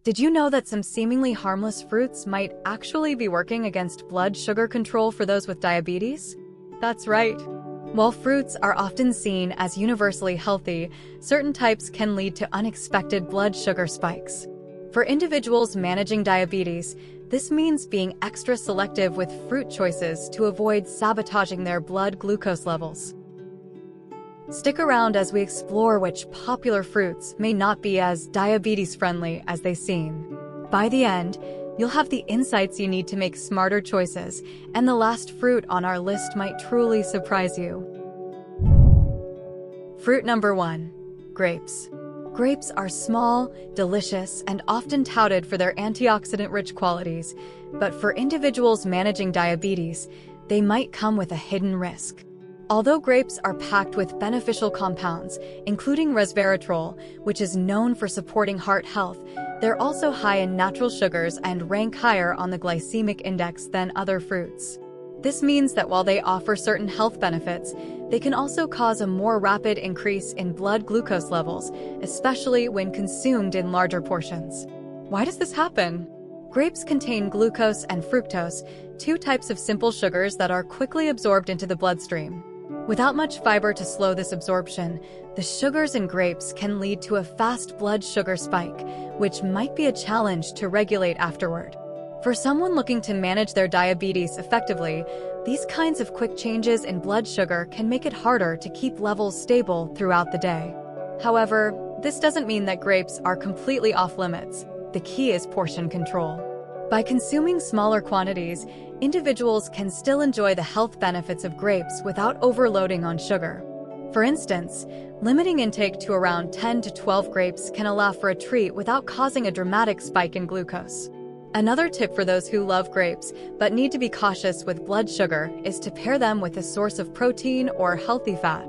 Did you know that some seemingly harmless fruits might actually be working against blood sugar control for those with diabetes? That's right. While fruits are often seen as universally healthy, certain types can lead to unexpected blood sugar spikes. For individuals managing diabetes, this means being extra selective with fruit choices to avoid sabotaging their blood glucose levels. Stick around as we explore which popular fruits may not be as diabetes-friendly as they seem. By the end, you'll have the insights you need to make smarter choices, and the last fruit on our list might truly surprise you. Fruit number 1. Grapes. Grapes are small, delicious, and often touted for their antioxidant-rich qualities, but for individuals managing diabetes, they might come with a hidden risk. Although grapes are packed with beneficial compounds, including resveratrol, which is known for supporting heart health, they're also high in natural sugars and rank higher on the glycemic index than other fruits. This means that while they offer certain health benefits, they can also cause a more rapid increase in blood glucose levels, especially when consumed in larger portions. Why does this happen? Grapes contain glucose and fructose, two types of simple sugars that are quickly absorbed into the bloodstream. Without much fiber to slow this absorption, the sugars in grapes can lead to a fast blood sugar spike, which might be a challenge to regulate afterward. For someone looking to manage their diabetes effectively, these kinds of quick changes in blood sugar can make it harder to keep levels stable throughout the day. However, this doesn't mean that grapes are completely off-limits. The key is portion control. By consuming smaller quantities, individuals can still enjoy the health benefits of grapes without overloading on sugar. For instance, limiting intake to around 10 to 12 grapes can allow for a treat without causing a dramatic spike in glucose. Another tip for those who love grapes but need to be cautious with blood sugar is to pair them with a source of protein or healthy fat.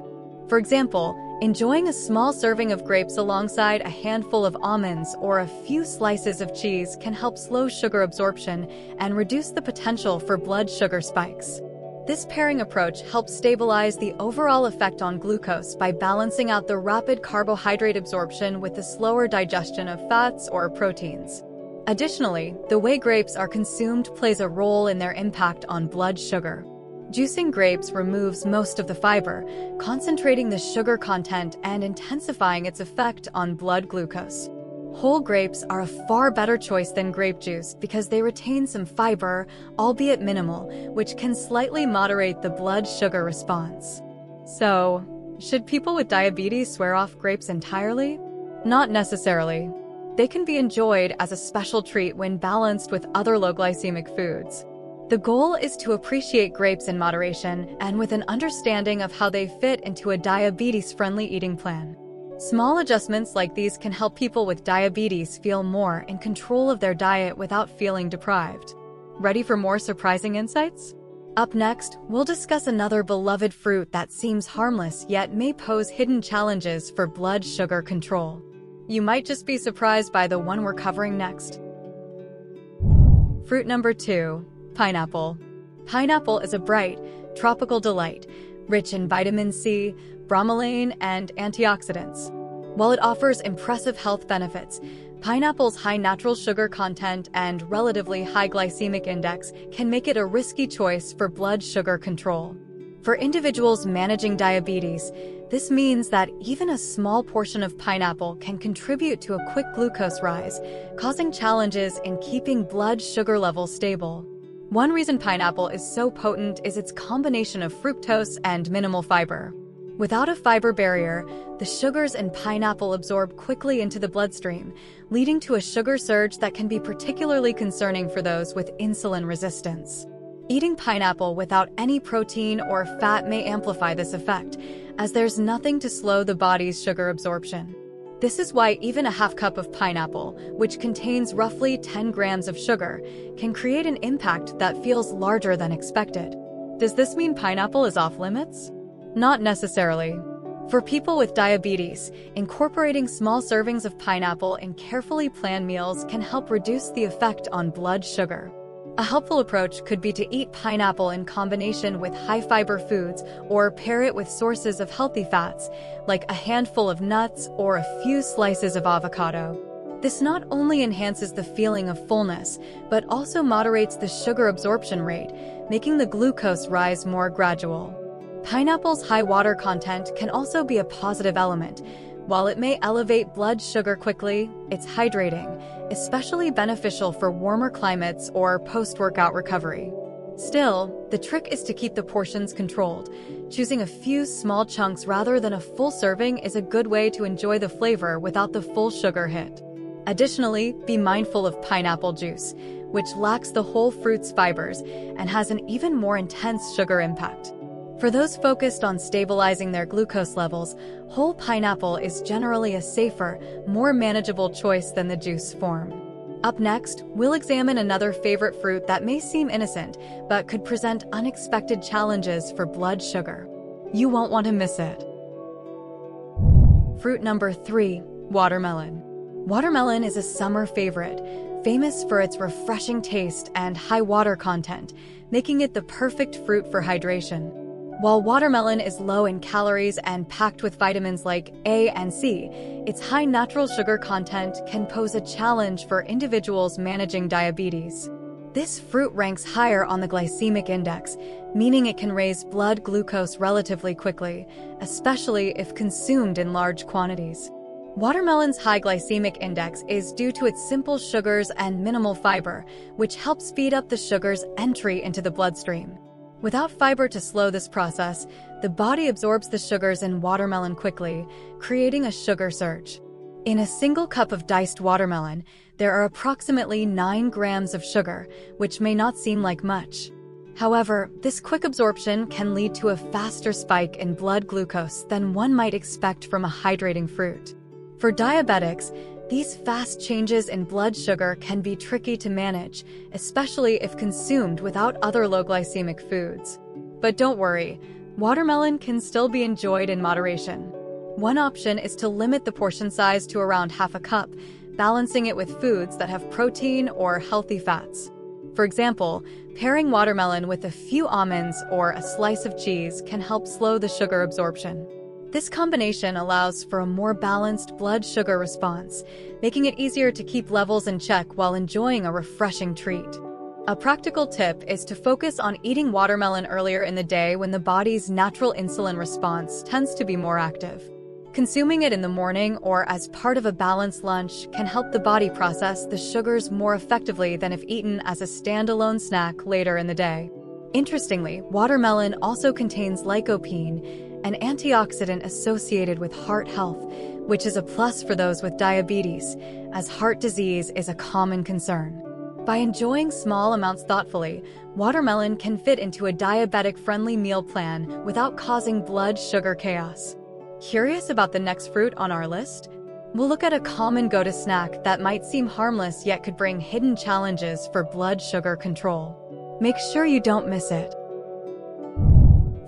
For example, enjoying a small serving of grapes alongside a handful of almonds or a few slices of cheese can help slow sugar absorption and reduce the potential for blood sugar spikes. This pairing approach helps stabilize the overall effect on glucose by balancing out the rapid carbohydrate absorption with the slower digestion of fats or proteins. Additionally, the way grapes are consumed plays a role in their impact on blood sugar. Juicing grapes removes most of the fiber, concentrating the sugar content and intensifying its effect on blood glucose. Whole grapes are a far better choice than grape juice because they retain some fiber, albeit minimal, which can slightly moderate the blood sugar response. So, should people with diabetes swear off grapes entirely? Not necessarily. They can be enjoyed as a special treat when balanced with other low-glycemic foods. The goal is to appreciate grapes in moderation and with an understanding of how they fit into a diabetes-friendly eating plan. Small adjustments like these can help people with diabetes feel more in control of their diet without feeling deprived. Ready for more surprising insights? Up next, we'll discuss another beloved fruit that seems harmless yet may pose hidden challenges for blood sugar control. You might just be surprised by the one we're covering next. Fruit number 2. Pineapple. Pineapple is a bright, tropical delight, rich in vitamin C, bromelain, and antioxidants. While it offers impressive health benefits, pineapple's high natural sugar content and relatively high glycemic index can make it a risky choice for blood sugar control. For individuals managing diabetes, this means that even a small portion of pineapple can contribute to a quick glucose rise, causing challenges in keeping blood sugar levels stable. One reason pineapple is so potent is its combination of fructose and minimal fiber. Without a fiber barrier, the sugars in pineapple absorb quickly into the bloodstream, leading to a sugar surge that can be particularly concerning for those with insulin resistance. Eating pineapple without any protein or fat may amplify this effect, as there's nothing to slow the body's sugar absorption. This is why even a half cup of pineapple, which contains roughly 10 grams of sugar, can create an impact that feels larger than expected. Does this mean pineapple is off limits? Not necessarily. For people with diabetes, incorporating small servings of pineapple in carefully planned meals can help reduce the effect on blood sugar. A helpful approach could be to eat pineapple in combination with high-fiber foods or pair it with sources of healthy fats, like a handful of nuts or a few slices of avocado. This not only enhances the feeling of fullness, but also moderates the sugar absorption rate, making the glucose rise more gradual. Pineapple's high water content can also be a positive element. While it may elevate blood sugar quickly, it's hydrating, especially beneficial for warmer climates or post-workout recovery. Still, the trick is to keep the portions controlled. Choosing a few small chunks rather than a full serving is a good way to enjoy the flavor without the full sugar hit. Additionally, be mindful of pineapple juice, which lacks the whole fruit's fibers and has an even more intense sugar impact. For those focused on stabilizing their glucose levels, whole pineapple is generally a safer, more manageable choice than the juice form. Up next, we'll examine another favorite fruit that may seem innocent, but could present unexpected challenges for blood sugar. You won't want to miss it. Fruit number 3, watermelon. Watermelon is a summer favorite, famous for its refreshing taste and high water content, making it the perfect fruit for hydration. While watermelon is low in calories and packed with vitamins like A and C, its high natural sugar content can pose a challenge for individuals managing diabetes. This fruit ranks higher on the glycemic index, meaning it can raise blood glucose relatively quickly, especially if consumed in large quantities. Watermelon's high glycemic index is due to its simple sugars and minimal fiber, which helps speed up the sugar's entry into the bloodstream. Without fiber to slow this process, the body absorbs the sugars in watermelon quickly, creating a sugar surge. In a single cup of diced watermelon, there are approximately 9 grams of sugar, which may not seem like much. However, this quick absorption can lead to a faster spike in blood glucose than one might expect from a hydrating fruit. For diabetics, these fast changes in blood sugar can be tricky to manage, especially if consumed without other low glycemic foods. But don't worry, watermelon can still be enjoyed in moderation. One option is to limit the portion size to around half a cup, balancing it with foods that have protein or healthy fats. For example, pairing watermelon with a few almonds or a slice of cheese can help slow the sugar absorption. This combination allows for a more balanced blood sugar response, making it easier to keep levels in check while enjoying a refreshing treat. A practical tip is to focus on eating watermelon earlier in the day when the body's natural insulin response tends to be more active. Consuming it in the morning or as part of a balanced lunch can help the body process the sugars more effectively than if eaten as a standalone snack later in the day. Interestingly, watermelon also contains lycopene, an antioxidant associated with heart health, which is a plus for those with diabetes, as heart disease is a common concern. By enjoying small amounts thoughtfully, watermelon can fit into a diabetic-friendly meal plan without causing blood sugar chaos. Curious about the next fruit on our list? We'll look at a common go-to snack that might seem harmless yet could bring hidden challenges for blood sugar control. Make sure you don't miss it.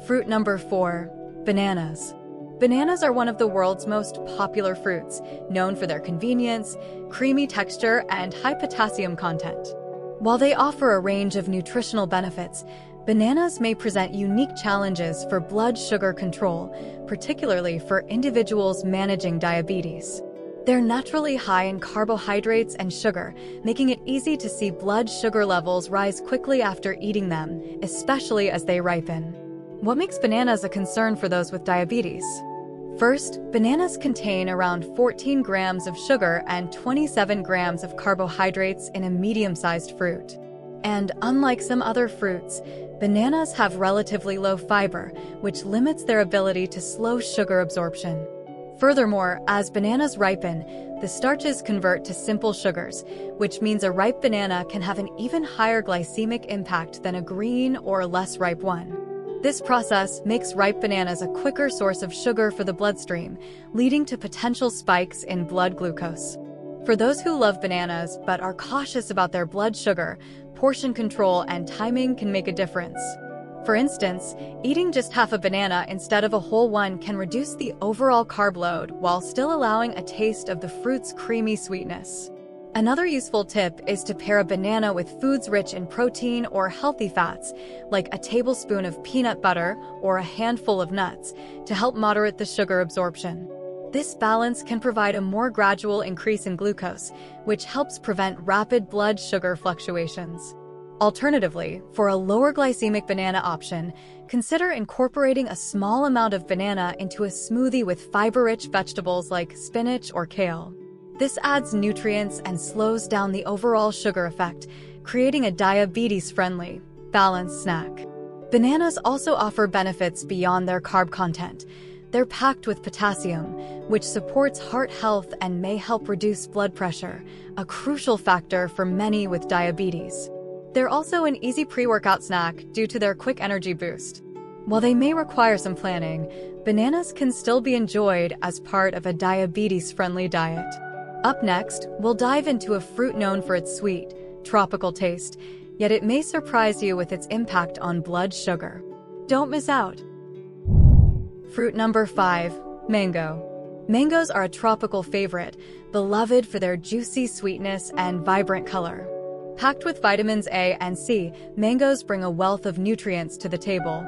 Fruit number 4. Bananas. Bananas are one of the world's most popular fruits, known for their convenience, creamy texture, and high potassium content. While they offer a range of nutritional benefits, bananas may present unique challenges for blood sugar control, particularly for individuals managing diabetes. They're naturally high in carbohydrates and sugar, making it easy to see blood sugar levels rise quickly after eating them, especially as they ripen. What makes bananas a concern for those with diabetes? First, bananas contain around 14 grams of sugar and 27 grams of carbohydrates in a medium-sized fruit. And unlike some other fruits, bananas have relatively low fiber, which limits their ability to slow sugar absorption. Furthermore, as bananas ripen, the starches convert to simple sugars, which means a ripe banana can have an even higher glycemic impact than a green or less ripe one. This process makes ripe bananas a quicker source of sugar for the bloodstream, leading to potential spikes in blood glucose. For those who love bananas but are cautious about their blood sugar, portion control and timing can make a difference. For instance, eating just half a banana instead of a whole one can reduce the overall carb load while still allowing a taste of the fruit's creamy sweetness. Another useful tip is to pair a banana with foods rich in protein or healthy fats, like a tablespoon of peanut butter or a handful of nuts, to help moderate the sugar absorption. This balance can provide a more gradual increase in glucose, which helps prevent rapid blood sugar fluctuations. Alternatively, for a lower glycemic banana option, consider incorporating a small amount of banana into a smoothie with fiber-rich vegetables like spinach or kale. This adds nutrients and slows down the overall sugar effect, creating a diabetes-friendly, balanced snack. Bananas also offer benefits beyond their carb content. They're packed with potassium, which supports heart health and may help reduce blood pressure, a crucial factor for many with diabetes. They're also an easy pre-workout snack due to their quick energy boost. While they may require some planning, bananas can still be enjoyed as part of a diabetes-friendly diet. Up next, we'll dive into a fruit known for its sweet, tropical taste, yet it may surprise you with its impact on blood sugar. Don't miss out! Fruit number 5, mango. Mangoes are a tropical favorite, beloved for their juicy sweetness and vibrant color. Packed with vitamins A and C, mangoes bring a wealth of nutrients to the table.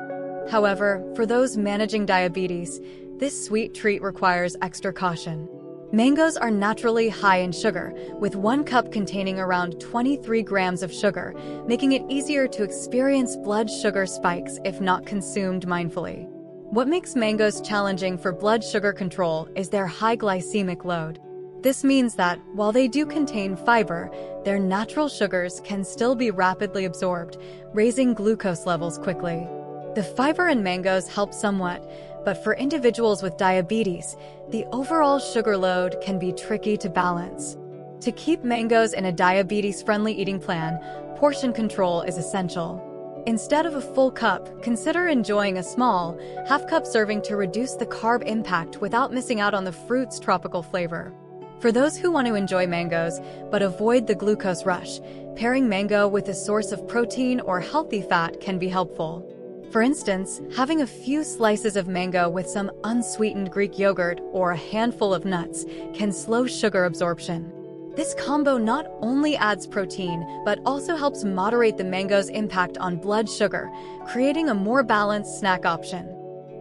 However, for those managing diabetes, this sweet treat requires extra caution. Mangoes are naturally high in sugar, with 1 cup containing around 23 grams of sugar, making it easier to experience blood sugar spikes if not consumed mindfully. What makes mangoes challenging for blood sugar control is their high glycemic load. This means that, while they do contain fiber, their natural sugars can still be rapidly absorbed, raising glucose levels quickly. The fiber in mangoes helps somewhat, but for individuals with diabetes, the overall sugar load can be tricky to balance. To keep mangoes in a diabetes-friendly eating plan, portion control is essential. Instead of a full cup, consider enjoying a small, half-cup serving to reduce the carb impact without missing out on the fruit's tropical flavor. For those who want to enjoy mangoes but avoid the glucose rush, pairing mango with a source of protein or healthy fat can be helpful. For instance, having a few slices of mango with some unsweetened Greek yogurt or a handful of nuts can slow sugar absorption. This combo not only adds protein, but also helps moderate the mango's impact on blood sugar, creating a more balanced snack option.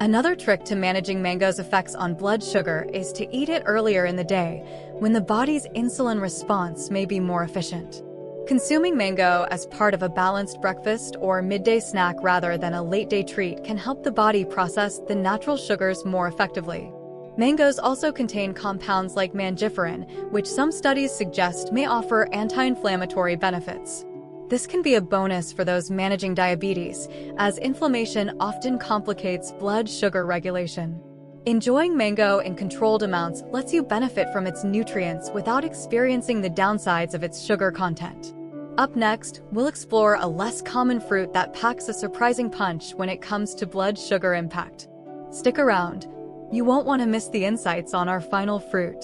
Another trick to managing mango's effects on blood sugar is to eat it earlier in the day, when the body's insulin response may be more efficient. Consuming mango as part of a balanced breakfast or midday snack rather than a late-day treat can help the body process the natural sugars more effectively. Mangoes also contain compounds like mangiferin, which some studies suggest may offer anti-inflammatory benefits. This can be a bonus for those managing diabetes, as inflammation often complicates blood sugar regulation. Enjoying mango in controlled amounts lets you benefit from its nutrients without experiencing the downsides of its sugar content. Up next, we'll explore a less common fruit that packs a surprising punch when it comes to blood sugar impact. Stick around. You won't want to miss the insights on our final fruit.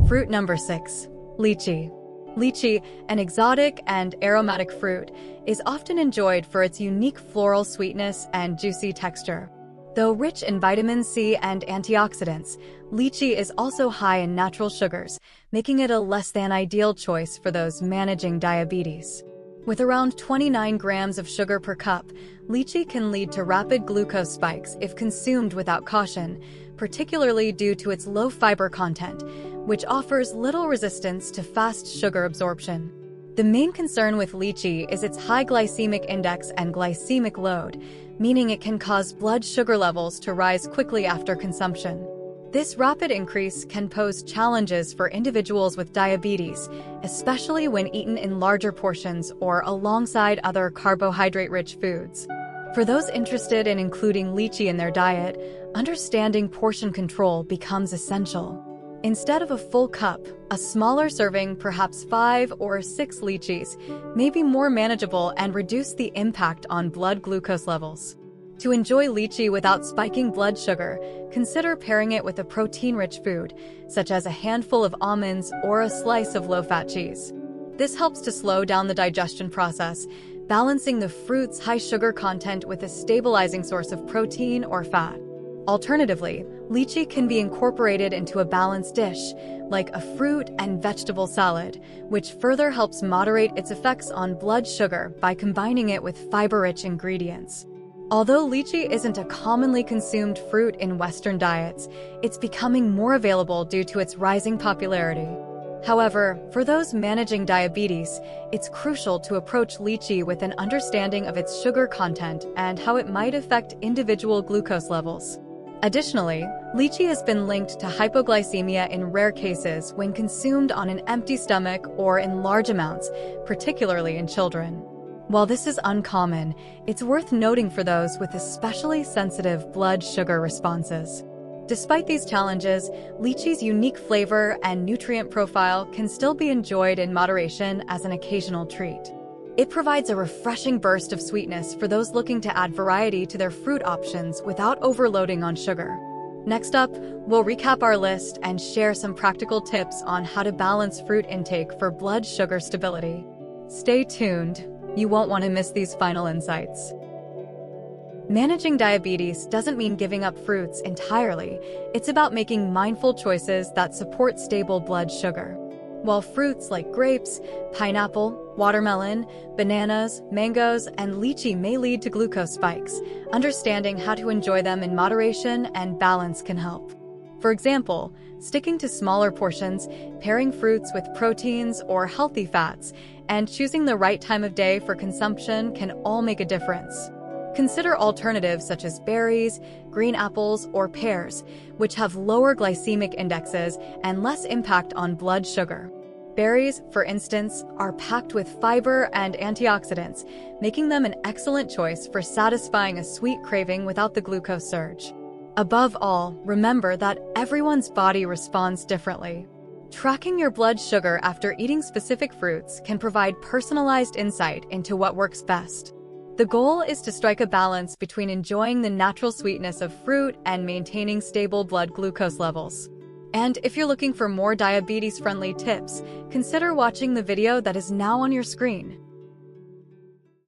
Fruit number 6, lychee. Lychee, an exotic and aromatic fruit, is often enjoyed for its unique floral sweetness and juicy texture. Though rich in vitamin C and antioxidants, lychee is also high in natural sugars, making it a less than ideal choice for those managing diabetes. With around 29 grams of sugar per cup, lychee can lead to rapid glucose spikes if consumed without caution, particularly due to its low fiber content, which offers little resistance to fast sugar absorption. The main concern with lychee is its high glycemic index and glycemic load, meaning it can cause blood sugar levels to rise quickly after consumption. This rapid increase can pose challenges for individuals with diabetes, especially when eaten in larger portions or alongside other carbohydrate-rich foods. For those interested in including lychee in their diet, understanding portion control becomes essential. Instead of a full cup, a smaller serving, perhaps 5 or 6 lychees, may be more manageable and reduce the impact on blood glucose levels. To enjoy lychee without spiking blood sugar, consider pairing it with a protein-rich food, such as a handful of almonds or a slice of low-fat cheese. This helps to slow down the digestion process, balancing the fruit's high sugar content with a stabilizing source of protein or fat. Alternatively, lychee can be incorporated into a balanced dish, like a fruit and vegetable salad, which further helps moderate its effects on blood sugar by combining it with fiber-rich ingredients. Although lychee isn't a commonly consumed fruit in Western diets, it's becoming more available due to its rising popularity. However, for those managing diabetes, it's crucial to approach lychee with an understanding of its sugar content and how it might affect individual glucose levels. Additionally, lychee has been linked to hypoglycemia in rare cases when consumed on an empty stomach or in large amounts, particularly in children. While this is uncommon, it's worth noting for those with especially sensitive blood sugar responses. Despite these challenges, lychee's unique flavor and nutrient profile can still be enjoyed in moderation as an occasional treat. It provides a refreshing burst of sweetness for those looking to add variety to their fruit options without overloading on sugar. Next up, we'll recap our list and share some practical tips on how to balance fruit intake for blood sugar stability. Stay tuned, you won't want to miss these final insights. Managing diabetes doesn't mean giving up fruits entirely. It's about making mindful choices that support stable blood sugar. While fruits like grapes, pineapple, watermelon, bananas, mangoes, and lychee may lead to glucose spikes, understanding how to enjoy them in moderation and balance can help. For example, sticking to smaller portions, pairing fruits with proteins or healthy fats, and choosing the right time of day for consumption can all make a difference. Consider alternatives such as berries, green apples, or pears, which have lower glycemic indexes and less impact on blood sugar. Berries, for instance, are packed with fiber and antioxidants, making them an excellent choice for satisfying a sweet craving without the glucose surge. Above all, remember that everyone's body responds differently. Tracking your blood sugar after eating specific fruits can provide personalized insight into what works best. The goal is to strike a balance between enjoying the natural sweetness of fruit and maintaining stable blood glucose levels. And if you're looking for more diabetes-friendly tips, consider watching the video that is now on your screen.